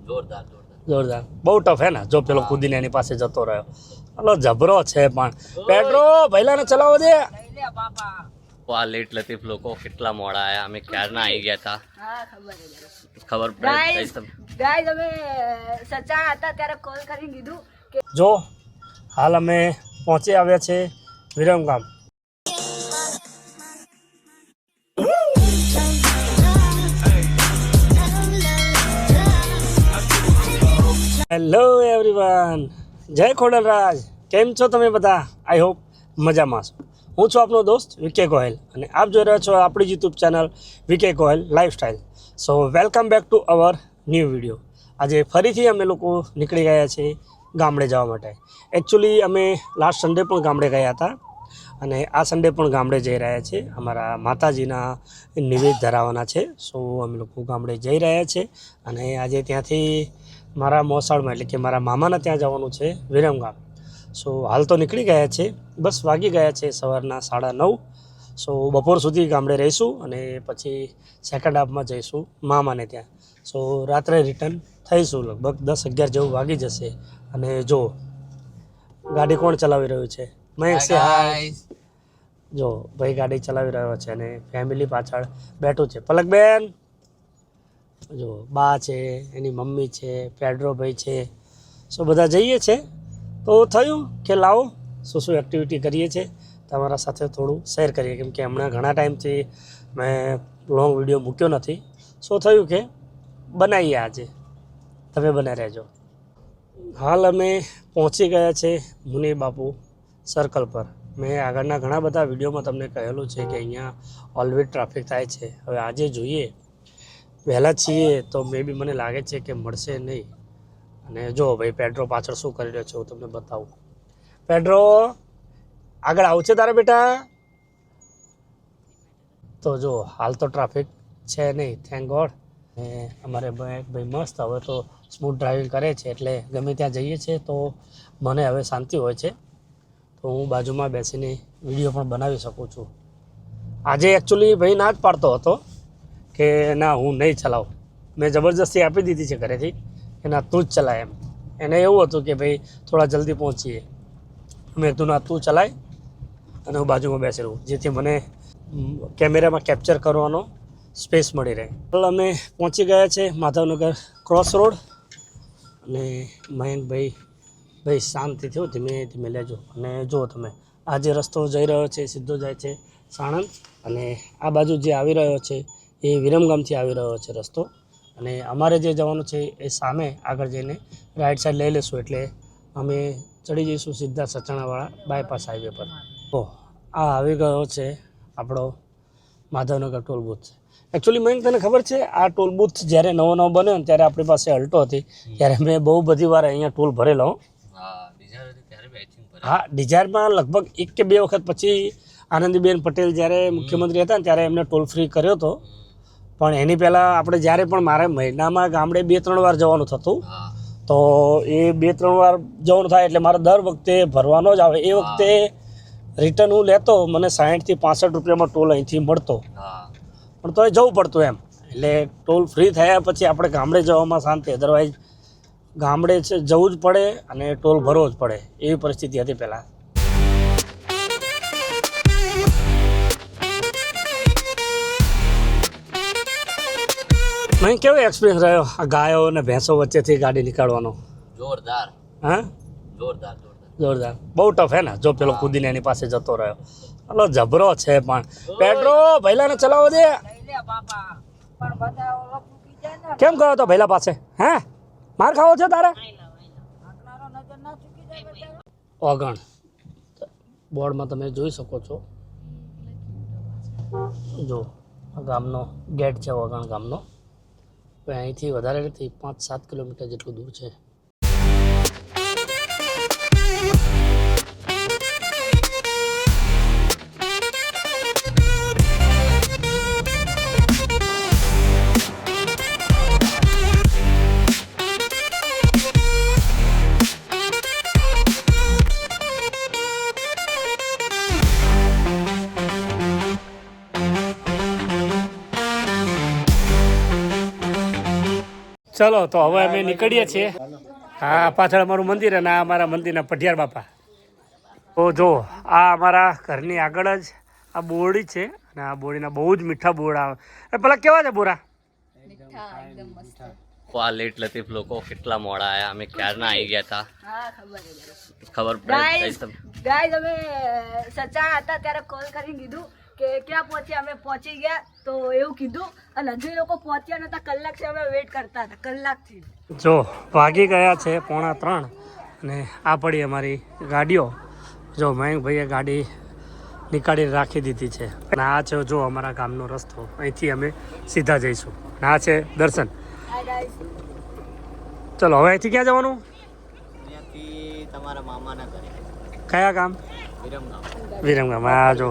જોરદાર જોરદાર જોરદાર બહુ ટફ હે ને જો પેલો કૂદીને એની પાસે જતો રહ્યો હલો જબરો છે પણ પેટ્રો ભૈલાને ચલાવો દે આ લેટ લતીફ લોકો કેટલા મોડા આયા અમે ક્યારના આવી ગયા હતા હા ખબર ગાઈસ પડે ગાઈસ અમે સચ્ચા હતા ત્યારે કોલ કરીને કીધું કે જો હાલ અમે પહોંચી આવ્યા છે વિરમગામ હેલો એવરીવન જય ખોડલરાજ કેમ છો તમે બધા આઈ હોપ મજામાં છો હું છું આપનો દોસ્ત વિકે ગોહેલ અને આપ જોઈ રહ્યા છો આપણી YouTube channel Vicky Gohel lifestyle so welcome back to our new video આજે ફરીથી અમે લોકો નીકળી ગયા છીએ ગામડે જવા માટે એકચ્યુઅલી અમે લાસ્ટ સન્ડે પણ ગામડે ગયા હતા અને આ સન્ડે પણ ગામડે જઈ રહ્યા છીએ અમારા માતાજીના નિવેદ ધરાવવાના છે સો અમે લોકો ગામડે જઈ રહ્યા છીએ અને આજે ત્યાંથી મારા મોસાળમાં એટલે કે મારા મામાના ત્યાં જવાનું છે વિરમગામ સો હાલ તો નીકળી ગયા છે બસ વાગી ગયા છે સવારના 9:30 સો બપોર સુધી ગામડે રહીશું અને પછી સેકન્ડ હાફમાં જઈશું મામાને ત્યાં સો રાત્રે રિટર્ન થઈશું લગભગ 10-11 જેવું વાગી જશે અને જો ગાડી કોણ ચલાવી રહ્યું છે મહેશ છે હાય જો ભાઈ ગાડી ચલાવી રહ્યો છે અને ફેમિલી પાછળ બેઠું છે પલકબેન જો બા છે એની મમ્મી છે પેડ્રો ભાઈ છે સો બધા જઈએ છે તો થયું કે લાવો શું એક્ટિવિટી કરીએ છીએ તમારા સાથે થોડું શેર કરીએ કેમ કે હમણાં ઘણા ટાઈમથી મેં લોંગ વિડીયો મૂક્યો નથી સો થયું કે બનાવીએ આજે તમે બને રહેજો હાલ અમે પહોંચી ગયા છે મુનિ બાપુ સર્કલ પર મેં આગળના ઘણા બધા વિડીયોમાં તમને કહેલું છે કે અહીંયા ઓલવેઝ ટ્રાફિક થાય છે હવે આજે જોઈએ વહેલા છીએ તો મે બી મને લાગે છે કે મળશે નહીં અને જો ભાઈ પેડ્રો પાછળ શું કરી રહ્યો છે હું તમને બતાવું પેડ્રો આગળ આવશે તારે બેટા તો જો હાલ તો ટ્રાફિક છે નહીં થેન્ક ગોડ અને અમારે ભાઈ મસ્ત હવે તો સ્મૂથ ડ્રાઇવિંગ કરે છે એટલે ગમે ત્યાં જઈએ છીએ તો મને હવે શાંતિ હોય છે તો હું બાજુમાં બેસીને વિડીયો પણ બનાવી શકું છું આજે એકચ્યુઅલી ભાઈ ના જ પાડતો હતો કે ના હું નહીં ચલાવું મેં જબરજસ્તી આપી દીધી છે ઘરેથી કે ના તું જ ચલાય એમ એને એવું હતું કે ભાઈ થોડા જલ્દી પહોંચીએ મેં તું ના તું ચલાય અને હું બાજુમાં બેસી રહું જેથી મને કેમેરામાં કેપ્ચર કરવાનો સ્પેસ મળી રહે અમે પહોંચી ગયા છે માધવનગર ક્રોસ રોડ અને મયંકભાઈ શાંતિથી ધીમે ધીમે લેજો અને જુઓ તમે આ જે રસ્તો જઈ રહ્યો છે સીધો જાય છે સાણંદ અને આ બાજુ જે આવી રહ્યો છે એ વિરમગામથી આવી રહ્યો છે રસ્તો અને અમારે જે જવાનું છે એ સામે આગળ જઈને રાઈટ સાઈડ લઈ લઈશું એટલે અમે ચડી જઈશું સીધા સચાણાવાળા બાયપાસ હાઈવે પર તો આ આવી ગયો છે આપણો માધવનગર ટોલ બૂથ એકચ્યુઅલી મને તને ખબર છે આ ટોલ બૂથ જ્યારે નવો બન્યો ને ત્યારે આપણી પાસે અલ્ટો હતી ત્યારે મેં બહુ બધી વાર અહીંયા ટોલ ભરેલો હા ડિઝાયરમાં લગભગ 1 કે 2 વખત પછી આનંદીબેન પટેલ જ્યારે મુખ્યમંત્રી હતા ને ત્યારે એમને ટોલ ફ્રી કર્યો હતો પણ એની પહેલાં આપણે જ્યારે પણ મારે મહિનામાં ગામડે 2-3 વાર જવાનું થતું તો એ 2-3 વાર જવાનું થાય એટલે મારે દર વખતે ભરવાનો જ આવે એ વખતે રિટર્ન હું લેતો મને 60 થી 65 રૂપિયામાં ટોલ અહીંથી મળતો પણ તોય જવું પડતું એમ એટલે ટોલ ફ્રી થયા પછી આપણે ગામડે જવામાં શાંતિ અદરવાઇઝ ગામડે જવું જ પડે અને ટોલ ભરવો જ પડે એવી પરિસ્થિતિ હતી પહેલાં મને કેવો એક્સપિરિયન્સ રહ્યો આ ગાયો અને ભેંસો વચ્ચેથી ગાડી નીકાળવાનો જોરદાર હા જોરદાર જોરદાર બહુ ટફ હે ને જો પેલો કૂદીને એની પાસે જતો રહ્યો હલો જબરો છે પણ પેટ્રો ભૈલાને ચલાવો દે કેમ ગયો તો ભૈલા પાસે હે માર ખાવો છે તારે ઓગણ બોર્ડમાં તમે જોઈ શકો છો જો ગામનો ગેટ છે ઓગણ ગામનો અહીંથી વધારે નથી 5-7 કિલોમીટર જેટલું દૂર છે ચલો તો હવે અમે નીકળીએ છીએ. હા, પાછળ અમારું મંદિર અને આ અમારા મંદિરના પઢિયાર બાપા. તો જો આ અમારા ઘરની આગળ જ આ બોરડી છે અને આ બોરડીના બહુ જ મીઠા બોરડા આવે. પેલા કેવા છે બોરા? આ લેટ લતીફ લોકો કેટલા મોડા આયા, અમે ક્યારના આવી ગયા હતા. હા ખબર ગાઈસ પડે ગાઈસ અમે સચા હતા ત્યારે કોલ કરીને કીધું કે ક્યાં પહોંચ્યા. અમે પહોંચી ગયા તો એવું કીધું અને હજુ એ લોકો પહોંચ્યા નતા. કલાકથી અમે વેઇટ કરતા હતા, કલાકથી. જો વાગી ગયા છે 2:45 અને આ પડી અમારી ગાડીઓ. જો મયંકભાઈએ ગાડી નીકાળી રાખી દીધી છે અને આ છે જો અમારા ગામનો રસ્તો. અહીંથી અમે સીધા જઈશું. અને આ છે દર્શન. Hi guys. ચલો હવે અહીંથી ક્યાં જવાનું? તમારા મામાના ઘરે કયા ગામ? વિરમગામ. વિરમગામ. આ જો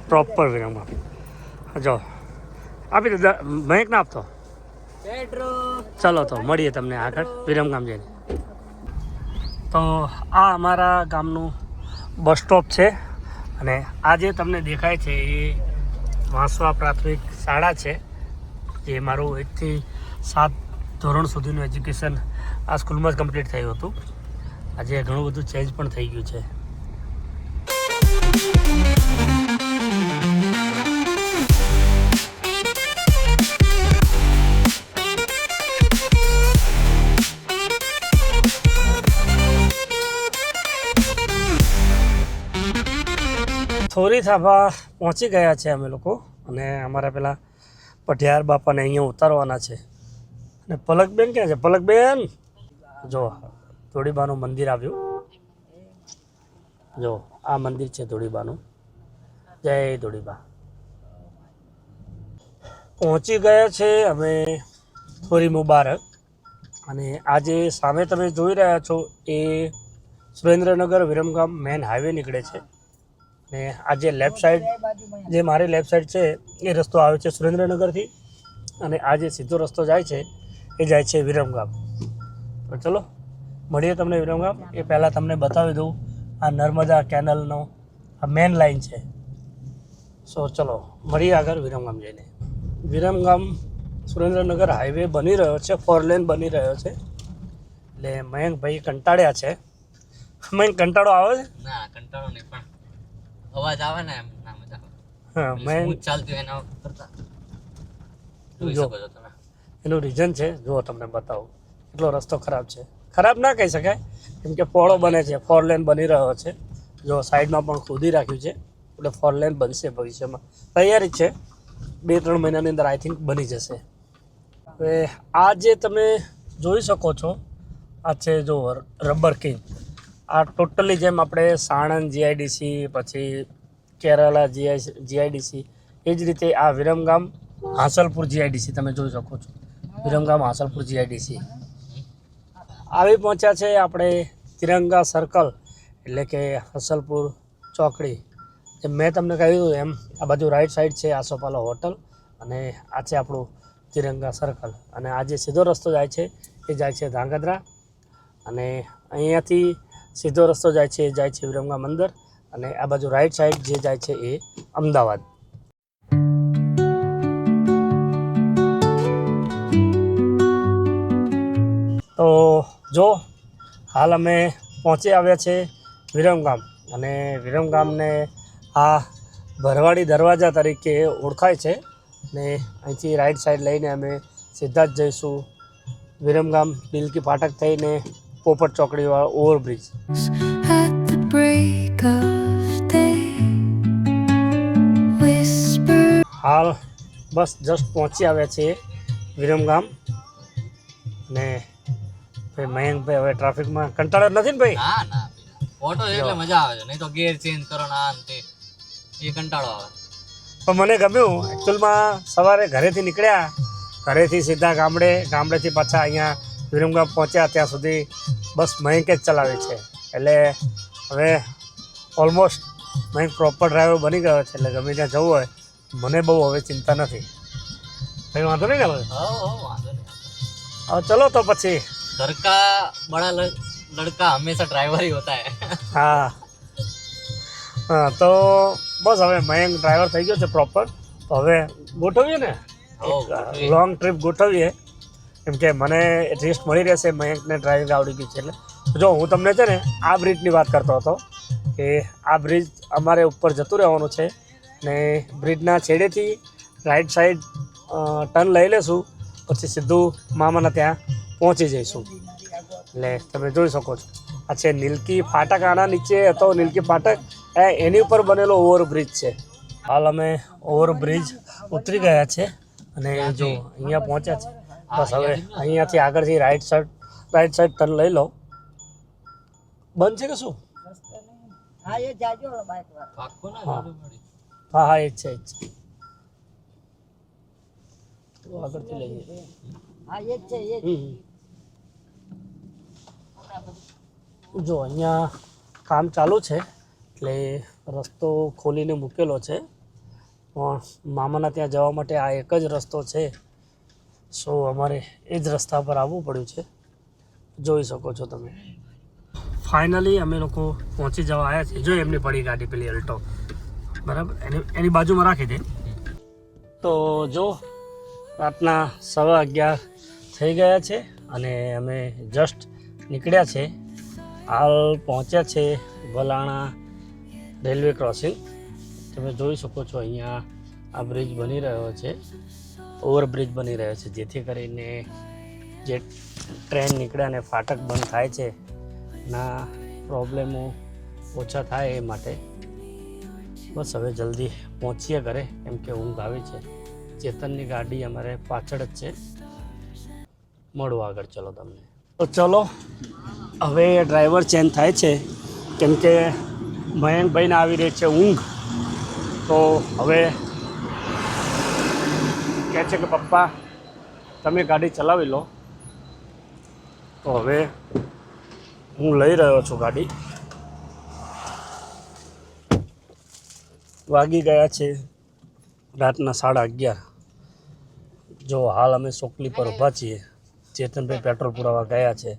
પ્રોપર વિરમગામ. જો આપી દે મયંક ના આપતો. ચલો તો મળીએ તમને આગળ વિરમગામ જઈને. તો આ અમારા ગામનું બસ સ્ટોપ છે અને આ જે તમને દેખાય છે એ વાંસવા પ્રાથમિક શાળા છે, જે મારું 1 થી 7 ધોરણ સુધીનું એજ્યુકેશન આ સ્કૂલમાં જ કમ્પ્લીટ થયું હતું. આજે ઘણું બધું ચેન્જ પણ થઈ ગયું છે. થોરી થાપા પહોંચી ગયા છે અમે લોકો અને અમારા પેલા પઢિયાર બાપાને અહીંયા ઉતારવાના છે. અને પલકબેન ક્યાં છે? પલકબેન જો ધોળીબાનું મંદિર આવ્યું. જો આ મંદિર છે ધોળીબાનું. જય ધોળીબા. પહોંચી ગયા છે અમે થોરી મુબારક. અને આજે સામે તમે જોઈ રહ્યા છો એ સુરેન્દ્રનગર વિરમગામ મેન હાઈવે નીકળે છે. ને આ જે લેફ્ટ સાઈડ, જે મારી લેફ્ટ સાઈડ છે એ રસ્તો આવે છે સુરેન્દ્રનગરથી અને આ જે સીધો રસ્તો જાય છે એ જાય છે વિરમગામ. તો ચલો મળીએ તમને વિરમગામ. એ પહેલાં તમને બતાવી દઉં આ નર્મદા કેનલનો આ મેન લાઈન છે. સો ચલો મળીએ આગળ વિરમગામ જઈને. વિરમગામ સુરેન્દ્રનગર હાઈવે બની રહ્યો છે, 4 લેન બની રહ્યો છે. એટલે મયંકભાઈ કંટાળ્યા છે. મયંક કંટાળો આવે છે? ના, કંટાળો નહીં, પણ અવાજ આવે ને એમ ના મજા આવે. હા, મયંક ચાલતું એના કરતા જોઈ જો શકો છો તમે. એનું રીઝન છે, જુઓ તમને બતાવું. એટલો રસ્તો ખરાબ છે. ખરાબ ના કહી શકાય કેમ કે પહોળો બને છે, 4 લેન બની રહ્યો છે. જો સાઈડમાં પણ ખોદી રાખ્યું છે એટલે 4 લેન બનશે ભવિષ્યમાં. તૈયારી છે, 2-3 મહિનાની અંદર આઈ થિંક બની જશે. હવે આ જે તમે જોઈ શકો છો આ છે જો રબર કિંગ. આ ટોટલી જેમ આપણે સાણંદ જીઆઈડીસી પછી કેરાલા જીઆઈડીસી એ જ રીતે આ વિરમગામ હાંસલપુર જીઆઈડીસી તમે જોઈ શકો છો. વિરમગામ હાંસલપુર જીઆઈડીસી આવી પહોંચ્યા છે આપણે તિરંગા સર્કલ એટલે કે હાંસલપુર ચોકડી. એમ મેં તમને કહ્યું એમ આ બાજુ રાઈટ સાઈડ છે આસોપાલો હોટલ અને આ છે આપણું તિરંગા સર્કલ. અને આ જે સીધો રસ્તો જાય છે એ જાય છે ધાંગધ્રા અને અહીંયાથી સીધો રસ્તો જાય છે વિરમગામ અંદર અને આ બાજુ રાઈટ સાઈડ જે જાય છે એ અમદાવાદ. તો જો હાલ અમે પહોંચી આવ્યા છે વિરમગામ અને વિરમગામને આ ભરવાડી દરવાજા તરીકે ઓળખાય છે. ને અહીંથી રાઈટ સાઈડ લઈને અમે સીધા જ જઈશું વિરમગામ દિલકી ફાટક થઈને પોપટ ચોકડીવાળો ઓવરબ્રિજ. હાલ બસ જસ્ટ પહોંચી આવ્યા છીએ વિરમગામ ને ભાઈ મયંકભાઈ હવે ટ્રાફિકમાં કંટાળો નથી ને ભાઈ? ના ના, ઓટો એટલે મજા આવે છે, નહીં તો ગેર ચેન્જ કરો ને આ ને તે એ કંટાળો આવે. પણ મને ગમ્યું એકચ્યુઅલમાં. સવારે ઘરેથી નીકળ્યા, ઘરેથી સીધા ગામડેથી પાછા અહીંયા વિરમગામ પહોંચ્યા ત્યાં સુધી બસ મયંક જ ચલાવે છે. એટલે હવે ઓલમોસ્ટ મયંક પ્રોપર ડ્રાઈવર બની ગયો છે. એટલે ગમે ત્યાં જવું હોય મને બહુ હવે ચિંતા નથી. કંઈ વાંધો નહીં ને હવે? વાંધો નહીં. હવે ચલો તો પછી. घर का बड़ा लड़का हमेशा ड्राइवर ही होता है. હા હા, તો બસ હવે મયંક ડ્રાઈવર થઈ ગયો છે પ્રોપર. તો હવે ગોઠવીએ ને લોંગ ટ્રીપ ગોઠવીએ. કેમ કે મને રેસ્ટ મળી રહેશે, મયંકને ડ્રાઇવિંગ આવડી ગઈ છે એટલે. જો હું તમને છે ને આ બ્રિજની વાત કરતો હતો કે આ બ્રિજ અમારે ઉપર જતું રહેવાનું છે ને બ્રિજના છેડેથી રાઈટ સાઈડ ટર્ન લઈ લેશું, પછી સીધું મામાના ત્યાં પહોંચી જઈશું. એટલે તમે જોઈ શકો છો આ છે નીલકી ફાટક. આના નીચે હતો નીલકી ફાટક, એની ઉપર બનેલો ઓવરબ્રિજ છે. હાલ અમે ઓવરબ્રિજ ઉતરી ગયા છે અને જો અહીંયા પહોંચ્યા છે. બસ હવે અહીંયાથી આગળથી રાઈટ સાઈડ ટર્ન લઈ લો. બંધ છે કે શું? હા એ જાજો બાઈક વાર પાક્કું ના હા. જોડે મળી. હા એ જ છે તો આગળથી લઈએ. હા એ જ છે એ જો અહીંયા કામ ચાલુ છે એટલે રસ્તો ખોલીને મૂકેલો છે, પણ મામાના ત્યાં જવા માટે આ એક જ રસ્તો છે. સો અમારે એ જ રસ્તા પર આવવું પડ્યું છે, જોઈ શકો છો તમે. ફાઇનલી અમે લોકો પહોંચી જવા આવ્યા છીએ. જો એમની પડી ગાડી પેલી અલ્ટો, બરાબર, એની બાજુમાં રાખી દે. તો જો રાતના 11:15 થઈ ગયા છે અને અમે જસ્ટ નીકળ્યા છે. હાલ પહોંચ્યા છે વલાણા રેલવે ક્રોસિંગ. તમે જોઈ શકો છો અહીંયા આ બ્રિજ બની રહ્યો છે, ઓવરબ્રિજ બની રહ્યો છે, જેથી કરીને જે ટ્રેન નીકળે અને ફાટક બંધ થાય છે ના પ્રોબ્લેમો ઓછા થાય એ માટે. બસ હવે જલ્દી પહોંચીએ ઘરે, કેમ કે ઊંઘ આવી છે. ચેતનની ગાડી અમારે પાછળ જ છે. મળું આગળ, ચલો તમને. તો ચલો હવે ડ્રાઈવર ચેન્જ થાય છે, કેમ કે મયંકભાઈને આવી રહી છે ઊંઘ. તો હવે કહે છે કે પપ્પા તમે ગાડી ચલાવી લો. તો હવે હું લઈ રહ્યો છું ગાડી. વાગી ગયા છે રાતના 11:30. જો હાલ અમે ચોકલી પર ઊભા છીએ. ચેતનભાઈ પેટ્રોલ પુરાવા ગયા છે.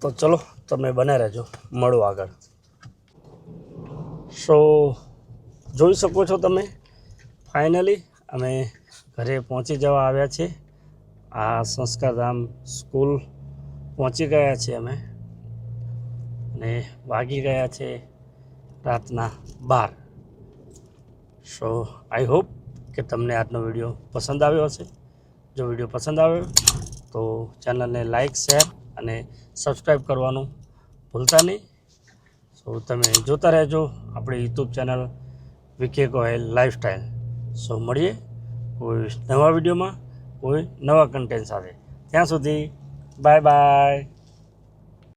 તો ચલો તમે બને રહેજો, મળો આગળ. સો જોઈ શકો છો તમે, ફાઇનલી અમે ઘરે પહોંચી જવા આવ્યા છીએ. આ સંસ્કારધામ સ્કૂલ પહોંચી ગયા છીએ અમે અને વાગી ગયા છે રાતના 12. સો આઈ હોપ કે તમને આજનો વિડીયો પસંદ આવ્યો હશે. જો વિડીયો પસંદ આવ્યો તો ચેનલને લાઈક, શેર અને સબસ્ક્રાઈબ કરવાનું ભૂલતા નહીં. સો તમે જોતા રહેજો આપણી YouTube channel VK Gohil lifestyle. So મળીએ કોઈ નવા વિડીયોમાં કોઈ નવા કન્ટેન્ટ સાથે. ત્યાં સુધી બાય બાય.